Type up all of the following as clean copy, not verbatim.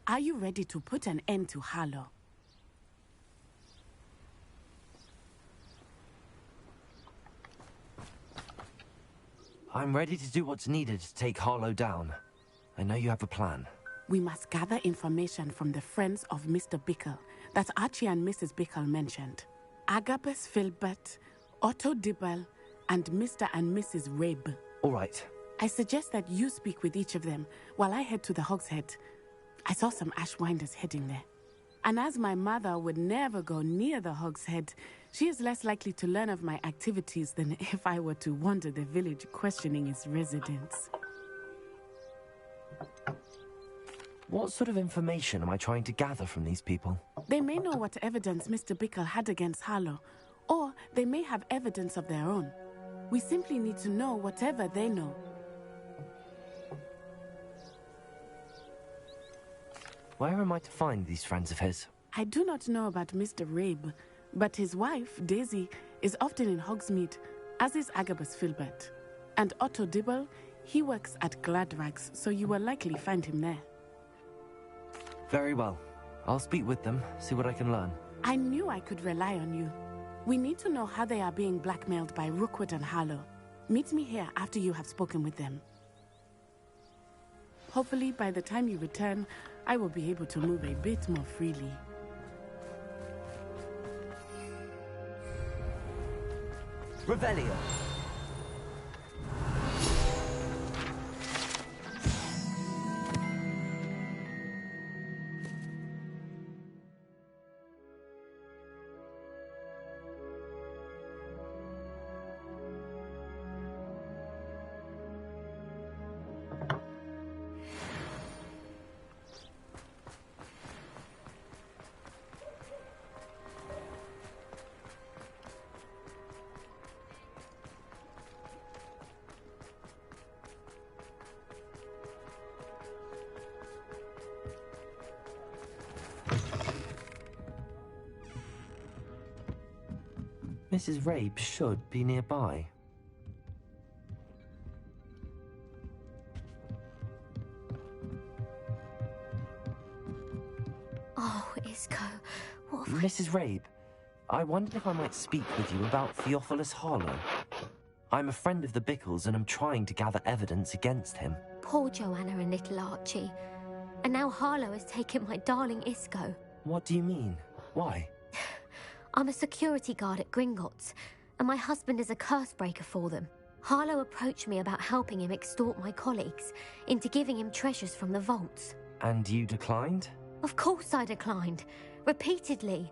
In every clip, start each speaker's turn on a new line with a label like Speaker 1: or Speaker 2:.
Speaker 1: Are you ready to put an end to Harlow?
Speaker 2: I'm ready to do what's needed to take Harlow down. I know you have a plan.
Speaker 1: We must gather information from the friends of Mr. Bickle that Archie and Mrs. Bickle mentioned. Agabus Filbert, Otto Dibble, and Mr. and Mrs. Rabe.
Speaker 2: All right.
Speaker 1: I suggest that you speak with each of them while I head to the Hogshead. I saw some Ashwinders heading there. And as my mother would never go near the Hogshead, she is less likely to learn of my activities than if I were to wander the village questioning its residents.
Speaker 2: What sort of information am I trying to gather from these people?
Speaker 1: They may know what evidence Mr. Bickle had against Harlow, or they may have evidence of their own. We simply need to know whatever they know.
Speaker 2: Where am I to find these friends of his?
Speaker 1: I do not know about Mr. Rabe, but his wife, Daisy, is often in Hogsmeade, as is Agabus Filbert. And Otto Dibble, he works at Gladrags, so you will likely find him there.
Speaker 2: Very well. I'll speak with them, see what I can learn.
Speaker 1: I knew I could rely on you. We need to know how they are being blackmailed by Rookwood and Harlow. Meet me here after you have spoken with them. Hopefully, by the time you return, I will be able to move a bit more freely.
Speaker 2: Revelio! Mrs. Rabe should be nearby.
Speaker 3: Oh, Isco, what have
Speaker 2: Mrs. Rabe, I wondered if I might speak with you about Theophilus Harlow. I'm a friend of the Bickles and I'm trying to gather evidence against him.
Speaker 3: Poor Joanna and little Archie. And now Harlow has taken my darling Isco.
Speaker 2: What do you mean? Why?
Speaker 3: I'm a security guard at Gringotts, and my husband is a curse breaker for them. Harlow approached me about helping him extort my colleagues into giving him treasures from the vaults.
Speaker 2: And you declined?
Speaker 3: Of course I declined. Repeatedly.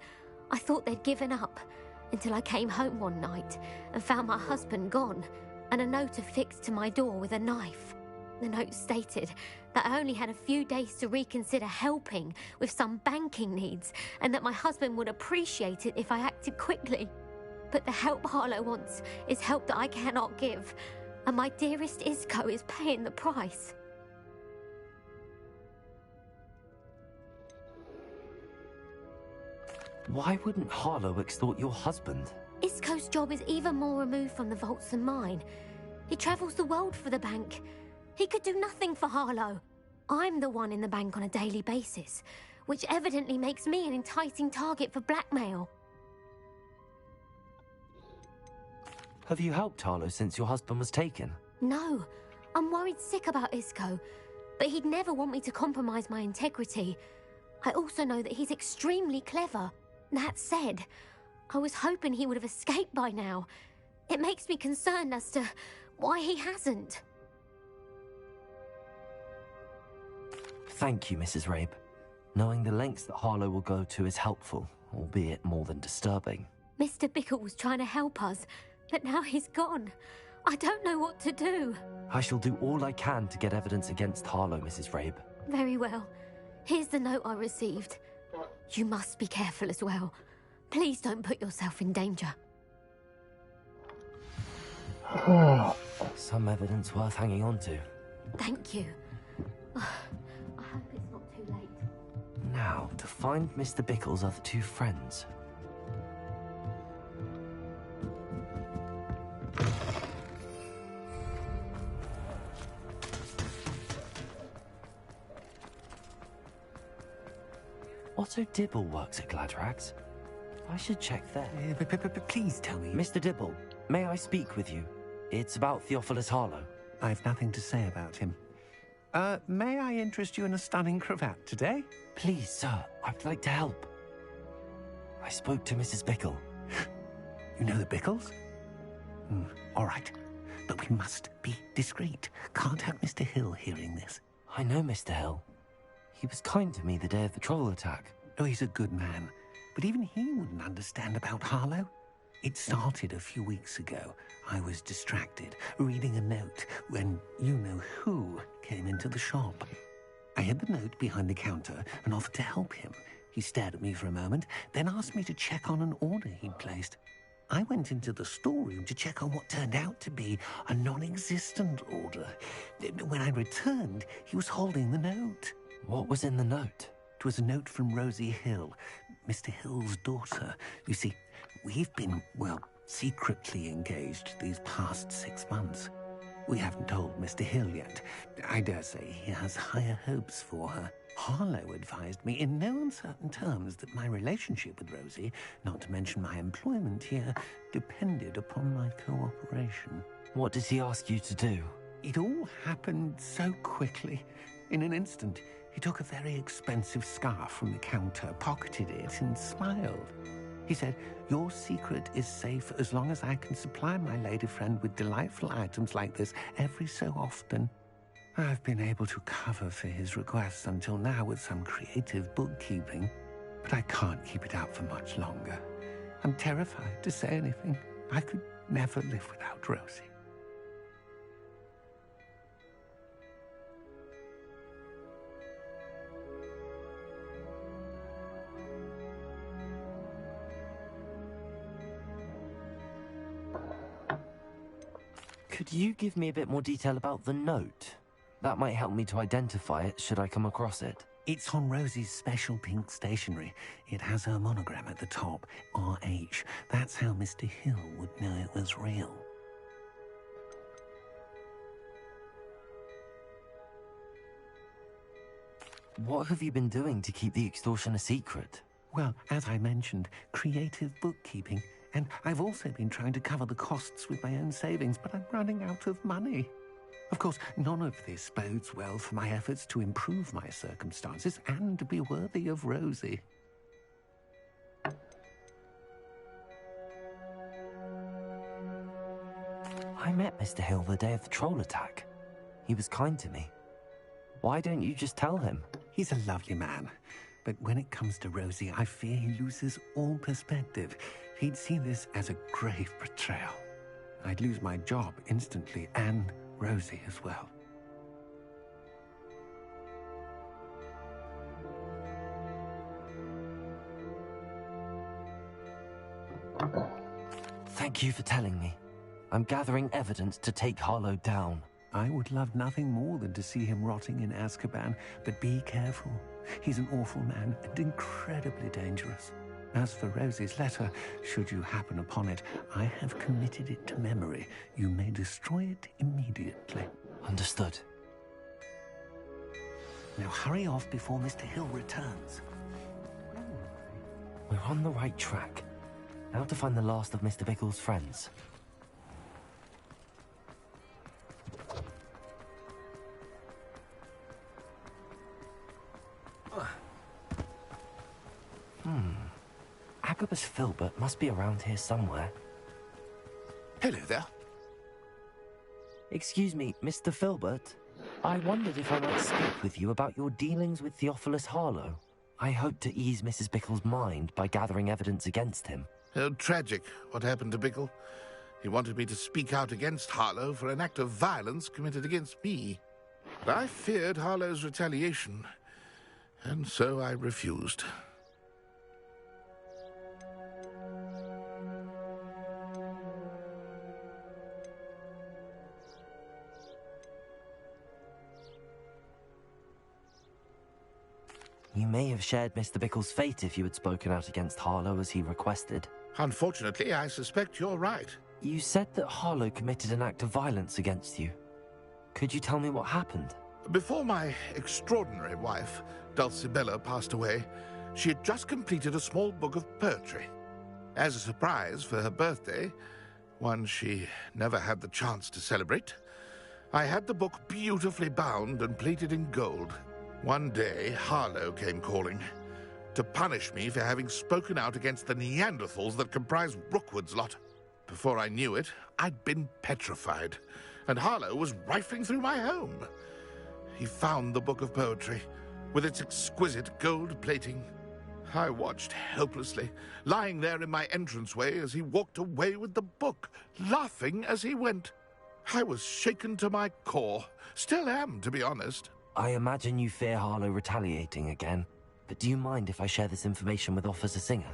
Speaker 3: I thought they'd given up, until I came home one night and found my husband gone, and a note affixed to my door with a knife. The note stated that I only had a few days to reconsider helping with some banking needs, and that my husband would appreciate it if I acted quickly. But the help Harlow wants is help that I cannot give, and my dearest Isco is paying the price.
Speaker 2: Why wouldn't Harlow extort your husband?
Speaker 3: Isco's job is even more removed from the vaults than mine. He travels the world for the bank. He could do nothing for Harlow. I'm the one in the bank on a daily basis, which evidently makes me an enticing target for blackmail.
Speaker 2: Have you helped Harlow since your husband was taken?
Speaker 3: No, I'm worried sick about Isco, but he'd never want me to compromise my integrity. I also know that he's extremely clever. That said, I was hoping he would have escaped by now. It makes me concerned as to why he hasn't.
Speaker 2: Thank you, Mrs. Rabe. Knowing the lengths that Harlow will go to is helpful, albeit more than disturbing.
Speaker 3: Mr. Bickle was trying to help us, but now he's gone. I don't know what to do.
Speaker 2: I shall do all I can to get evidence against Harlow, Mrs. Rabe.
Speaker 3: Very well. Here's the note I received. You must be careful as well. Please don't put yourself in danger.
Speaker 2: Some evidence worth hanging on to.
Speaker 3: Thank you. I hope it's not too late.
Speaker 2: Now, to find Mr. Bickle's other two friends. Otto Dibble works at Gladrags. I should check there.
Speaker 4: Please tell me.
Speaker 2: Mr. Dibble, may I speak with you? It's about Theophilus Harlow.
Speaker 4: I've nothing to say about him. May I interest you in a stunning cravat today?
Speaker 2: Please, sir, I'd like to help. I spoke to Mrs. Bickle.
Speaker 4: You know the Bickles? All right. But we must be discreet. Can't have Mr. Hill hearing this.
Speaker 2: I know Mr. Hill. He was kind to me the day of the troll attack.
Speaker 4: Oh, he's a good man. But even he wouldn't understand about Harlow. It started a few weeks ago. I was distracted, reading a note, when you-know-who came into the shop. I hid the note behind the counter and offered to help him. He stared at me for a moment, then asked me to check on an order he'd placed. I went into the storeroom to check on what turned out to be a non-existent order. When I returned, he was holding the note.
Speaker 2: What was in the note?
Speaker 4: It was a note from Rosie Hill, Mr. Hill's daughter. You see, we've been, well, secretly engaged these past 6 months. We haven't told Mr. Hill yet. I dare say he has higher hopes for her. Harlow advised me in no uncertain terms that my relationship with Rosie, not to mention my employment here, depended upon my cooperation.
Speaker 2: What did he ask you to do?
Speaker 4: It all happened so quickly. In an instant, he took a very expensive scarf from the counter, pocketed it, and smiled. He said, "Your secret is safe as long as I can supply my lady friend with delightful items like this every so often." I've been able to cover for his requests until now with some creative bookkeeping, but I can't keep it up for much longer. I'm terrified to say anything. I could never live without Rosie.
Speaker 2: Could you give me a bit more detail about the note? That might help me to identify it should I come across it.
Speaker 4: It's on Rosie's special pink stationery. It has her monogram at the top, RH. That's how Mr. Hill would know it was real.
Speaker 2: What have you been doing to keep the extortion a secret?
Speaker 4: Well, as I mentioned, creative bookkeeping. And I've also been trying to cover the costs with my own savings, but I'm running out of money. Of course, none of this bodes well for my efforts to improve my circumstances and to be worthy of Rosie.
Speaker 2: I met Mr. Hill the day of the troll attack. He was kind to me. Why don't you just tell him?
Speaker 4: He's a lovely man. But when it comes to Rosie, I fear he loses all perspective. He'd see this as a grave betrayal. I'd lose my job instantly, and Rosie as well.
Speaker 2: Thank you for telling me. I'm gathering evidence to take Harlow down.
Speaker 4: I would love nothing more than to see him rotting in Azkaban, but be careful. He's an awful man and incredibly dangerous. As for Rosie's letter, should you happen upon it, I have committed it to memory. You may destroy it immediately.
Speaker 2: Understood.
Speaker 4: Now hurry off before Mr. Hill returns.
Speaker 2: We're on the right track. Now to find the last of Mr. Bickle's friends. Agabus Filbert must be around here somewhere.
Speaker 5: Hello there.
Speaker 2: Excuse me, Mr. Filbert. I wondered if I might speak with you about your dealings with Theophilus Harlow. I hope to ease Mrs. Bickle's mind by gathering evidence against him.
Speaker 5: Oh, tragic what happened to Bickle. He wanted me to speak out against Harlow for an act of violence committed against me. But I feared Harlow's retaliation, and so I refused.
Speaker 2: You may have shared Mr. Bickle's fate if you had spoken out against Harlow as he requested.
Speaker 5: Unfortunately, I suspect you're right.
Speaker 2: You said that Harlow committed an act of violence against you. Could you tell me what happened?
Speaker 5: Before my extraordinary wife, Dulcibella, passed away, She had just completed a small book of poetry. As a surprise for her birthday, one she never had the chance to celebrate, I had the book beautifully bound and plated in gold. One day, Harlow came calling to punish me for having spoken out against the Neanderthals that comprise Rookwood's lot. Before I knew it, I'd been petrified, and Harlow was rifling through my home. He found the book of poetry, with its exquisite gold plating. I watched helplessly, lying there in my entranceway as he walked away with the book, laughing as he went. I was shaken to my core. Still am, to be honest.
Speaker 2: I imagine you fear Harlow retaliating again, but do you mind if I share this information with Officer Singer?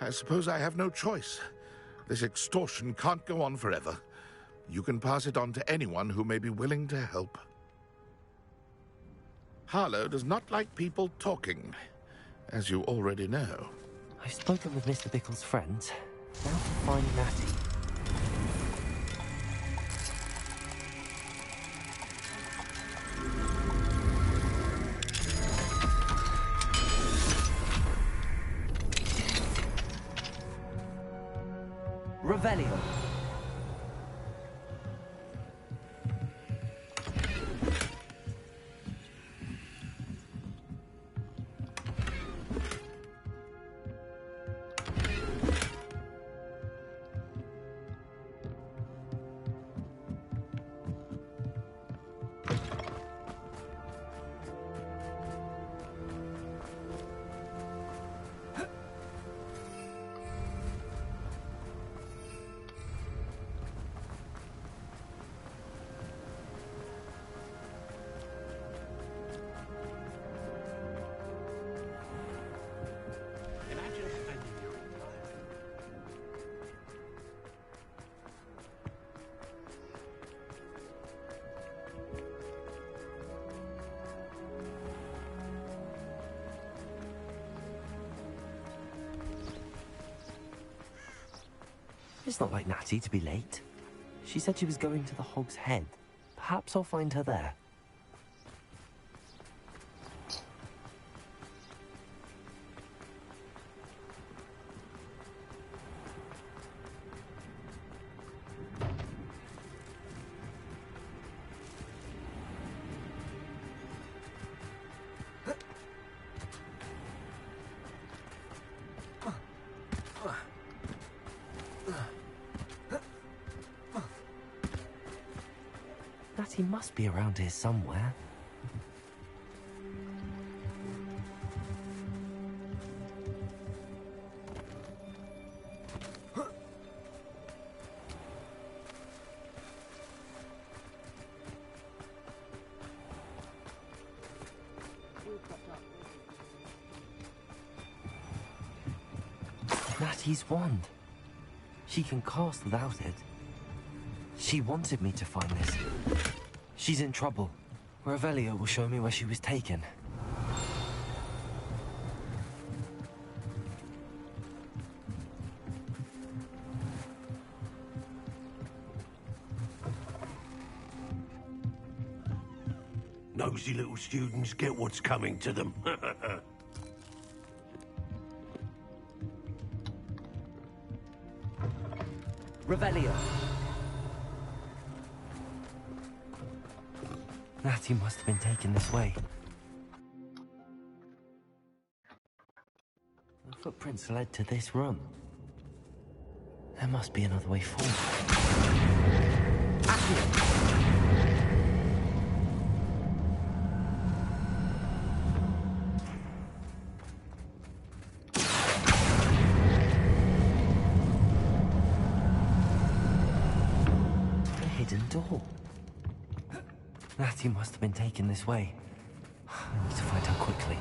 Speaker 5: I suppose I have no choice. This extortion can't go on forever. You can pass it on to anyone who may be willing to help. Harlow does not like people talking, as you already know.
Speaker 2: I've spoken with Mr. Bickle's friends. Now to find Natty. Revelio. It's not like Natty to be late. She said she was going to the Hog's Head. Perhaps I'll find her there. Natty must be around here somewhere. Natty's wand. She can cast without it. She wanted me to find this. She's in trouble. Revelio will show me where she was taken.
Speaker 6: Nosy little students get what's coming to them.
Speaker 2: Revelio! Natty must have been taken this way. The footprints led to this room. There must be another way forward. A hidden door. Natty must have been taken this way. I need to find her quickly.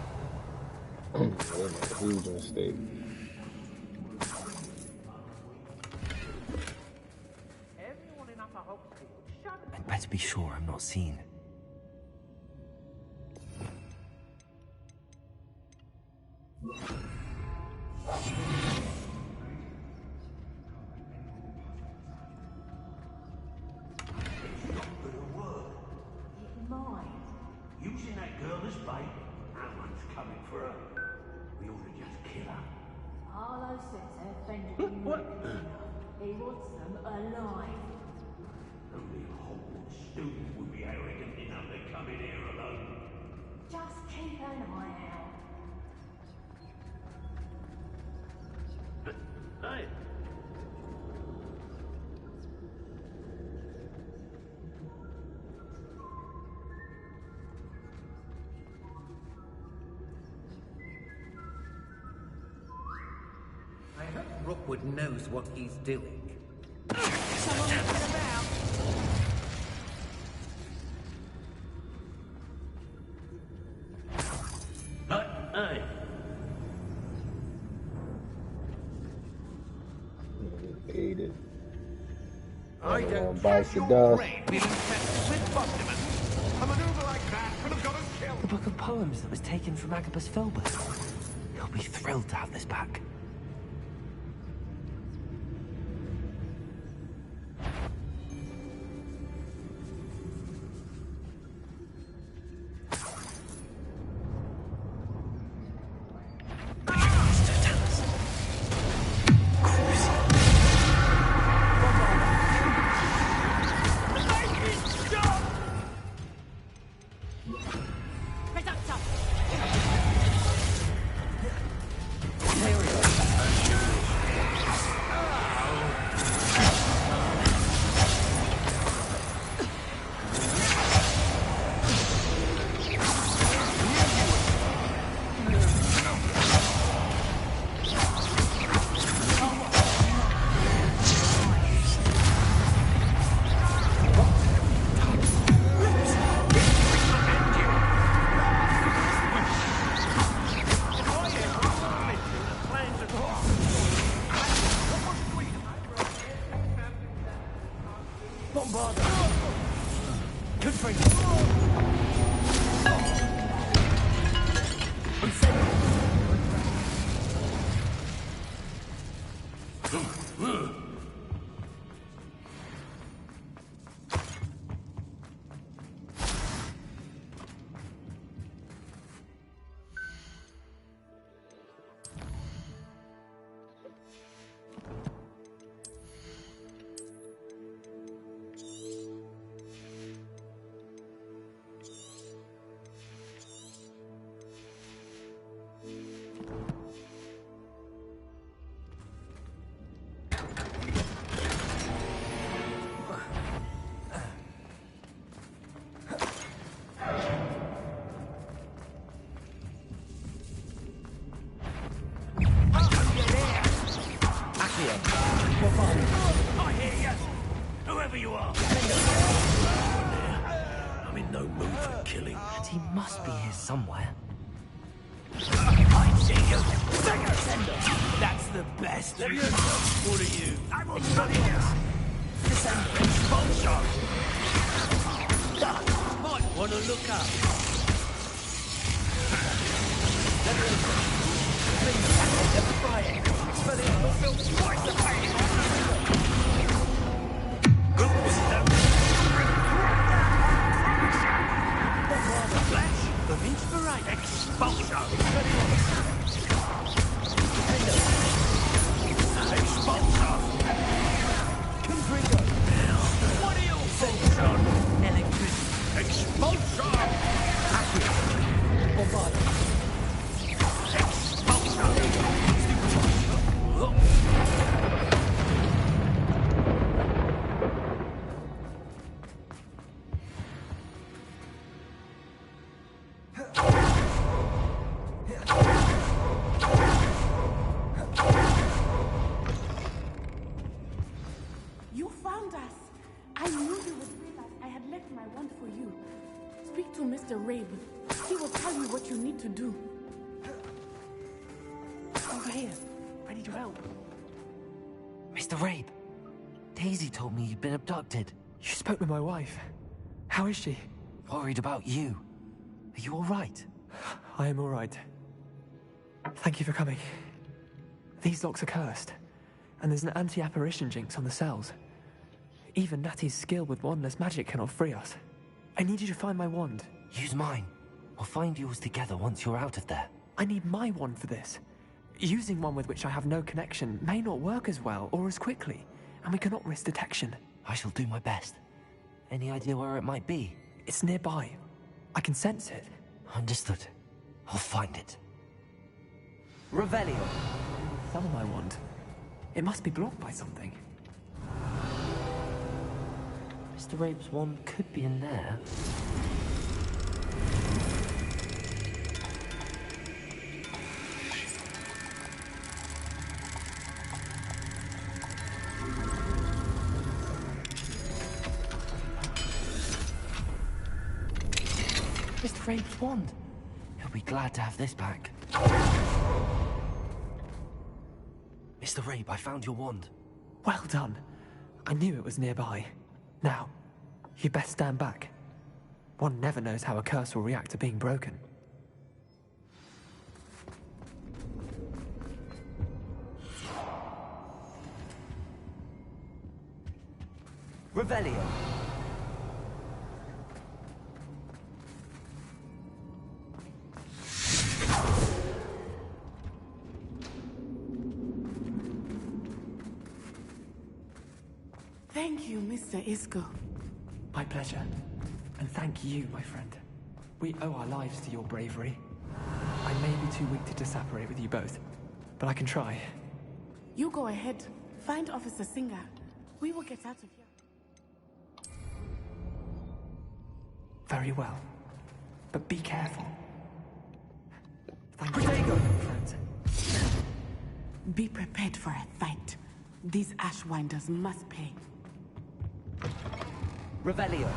Speaker 7: Huge mistake.
Speaker 2: I'd better be sure I'm not seen.
Speaker 6: Using that girl as bait, that one's what's coming for her. We ought to just kill her.
Speaker 7: Harlow says her friend will be moving. He wants them alive.
Speaker 6: Only a Hogwarts student would be arrogant enough to come in here alone.
Speaker 7: Just keep an eye out.
Speaker 6: Hey.
Speaker 4: I hope Rookwood knows what he's doing.
Speaker 7: Someone looking about.
Speaker 6: Hey.
Speaker 8: Ate it.
Speaker 4: I don't
Speaker 8: bite
Speaker 4: care
Speaker 8: the
Speaker 4: your
Speaker 8: dust.
Speaker 4: brain being infested with Busterman. A maneuver like that could have got us killed.
Speaker 2: The book of poems that was taken from Agabus Filbert. He'll be thrilled to have this back.
Speaker 6: I hear you! Whoever you are! I'm in no mood for killing.
Speaker 2: And he must be here somewhere.
Speaker 6: I see you! That's the best! What are you? I'm on fire! Expulsion! Might want to look up.
Speaker 1: You found us. I knew you would realize I had left my wand for you. Speak to Mr. Rabe. He will tell you what you need to do. Over here, ready to help.
Speaker 2: Mr. Rabe, Daisy told me you'd been abducted.
Speaker 9: You spoke with my wife. How is she?
Speaker 2: Worried about you. Are you all right?
Speaker 9: I am all right. Thank you for coming. These locks are cursed, and there's an anti-apparition jinx on the cells. Even Natty's skill with wandless magic cannot free us. I need you to find my wand.
Speaker 2: Use mine. We'll find yours together once you're out of there.
Speaker 9: I need my wand for this. Using one with which I have no connection may not work as well or as quickly, and we cannot risk detection.
Speaker 2: I shall do my best. Any idea where it might be?
Speaker 9: It's nearby. I can sense it.
Speaker 2: Understood. I'll find it. Revelio.
Speaker 9: Summon my wand. It must be blocked by something.
Speaker 2: Mr. Rabe's wand could be in there. Mr. Rabe's wand. He'll be glad to have this back. Mr. Rabe, I found your wand.
Speaker 9: Well done. I knew it was nearby. Now, you best stand back. One never knows how a curse will react to being broken.
Speaker 2: Revelio.
Speaker 1: Thank you, Mr. Isco.
Speaker 9: My pleasure. And thank you, my friend. We owe our lives to your bravery. I may be too weak to disapparate with you both, but I can try.
Speaker 1: You go ahead. Find Officer Singer. We will get out of here.
Speaker 9: Very well. But be careful. Thank you, my friend.
Speaker 1: Be prepared for a fight. These Ashwinders must pay.
Speaker 2: Revelio.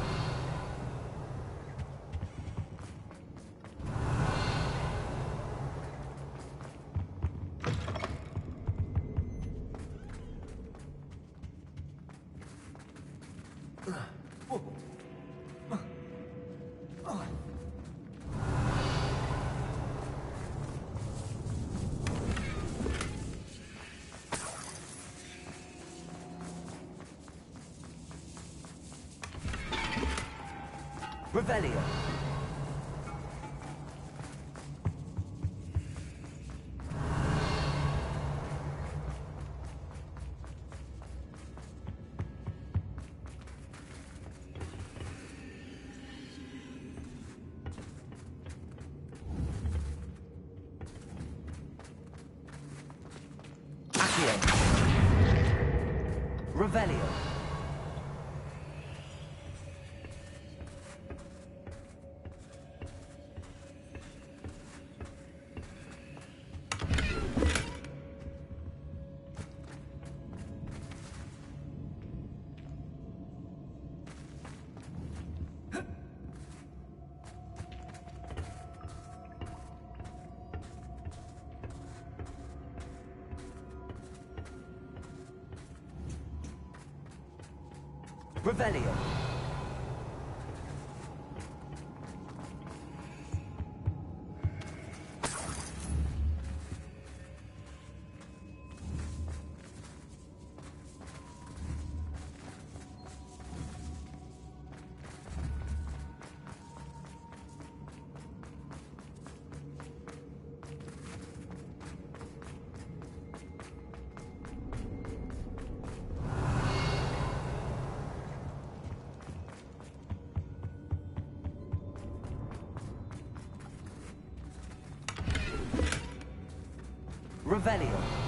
Speaker 2: Revelio. Accio. Revelio. Revelio. Revelio.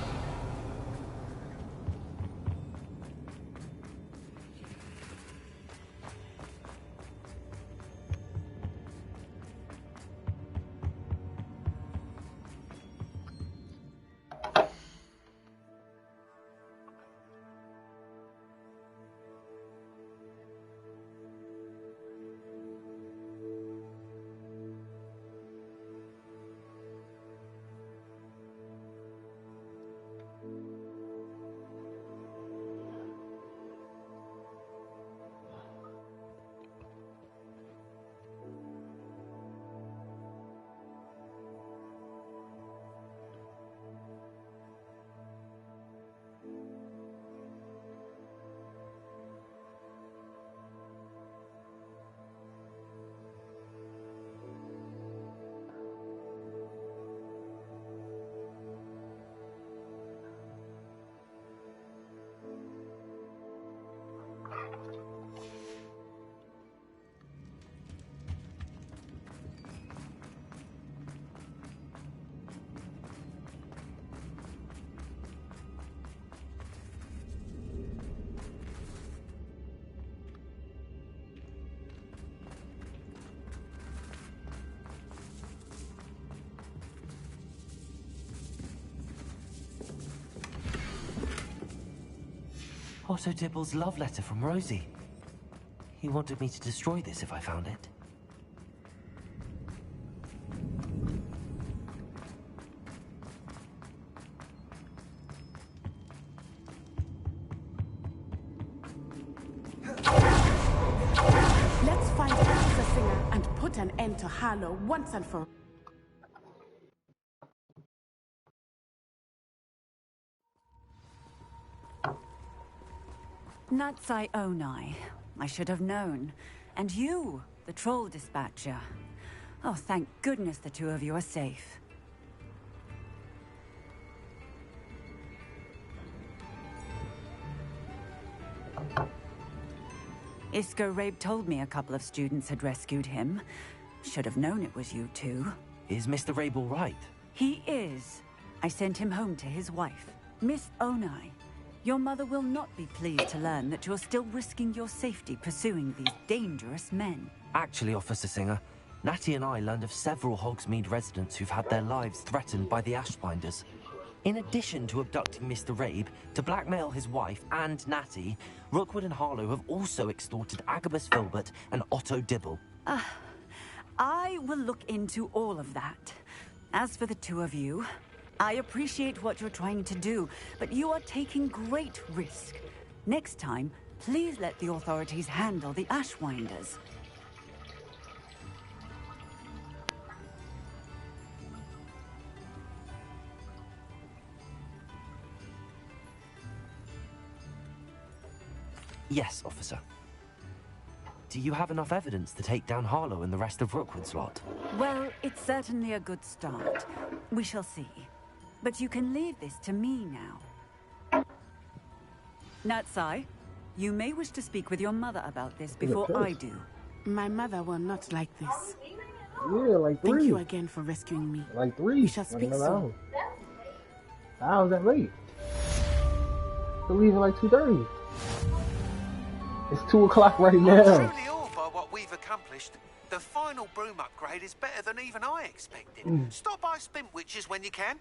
Speaker 2: Otto Dibble's love letter from Rosie. He wanted me to destroy this if I found it.
Speaker 1: Let's find Officer Singer and put an end to Harlow once and for all.
Speaker 10: Natsai Onai. I should have known. And you, the troll dispatcher. Oh, thank goodness the two of you are safe. Isco Rabe told me a couple of students had rescued him. Should have known it was you two.
Speaker 2: Is Mr. Rabe all right?
Speaker 10: He is. I sent him home to his wife, Miss Onai. Your mother will not be pleased to learn that you're still risking your safety pursuing these dangerous men.
Speaker 2: Actually, Officer Singer, Natty and I learned of several Hogsmeade residents who've had their lives threatened by the Ashbinders. In addition to abducting Mr. Rabe, to blackmail his wife and Natty, Rookwood and Harlow have also extorted Agabus Filbert and Otto Dibble.
Speaker 10: I will look into all of that. As for the two of you, I appreciate what you're trying to do, but you are taking great risk. Next time, please let the authorities handle the Ashwinders.
Speaker 2: Yes, officer. Do you have enough evidence to take down Harlow and the rest of Rookwood's lot?
Speaker 10: Well, it's certainly a good start. We shall see. But you can leave this to me now. Natsai, you may wish to speak with your mother about this before I do.
Speaker 1: My mother will not like this.
Speaker 8: Yeah, like 3.
Speaker 1: Thank you again for rescuing me.
Speaker 8: Like 3.
Speaker 1: We shall speak soon.
Speaker 8: How is that late? We're leaving like 2:30. It's 2 o'clock right now.
Speaker 11: I'm truly awed by what we've accomplished. The final broom upgrade is better than even I expected. Stop by Spintwitches when you can.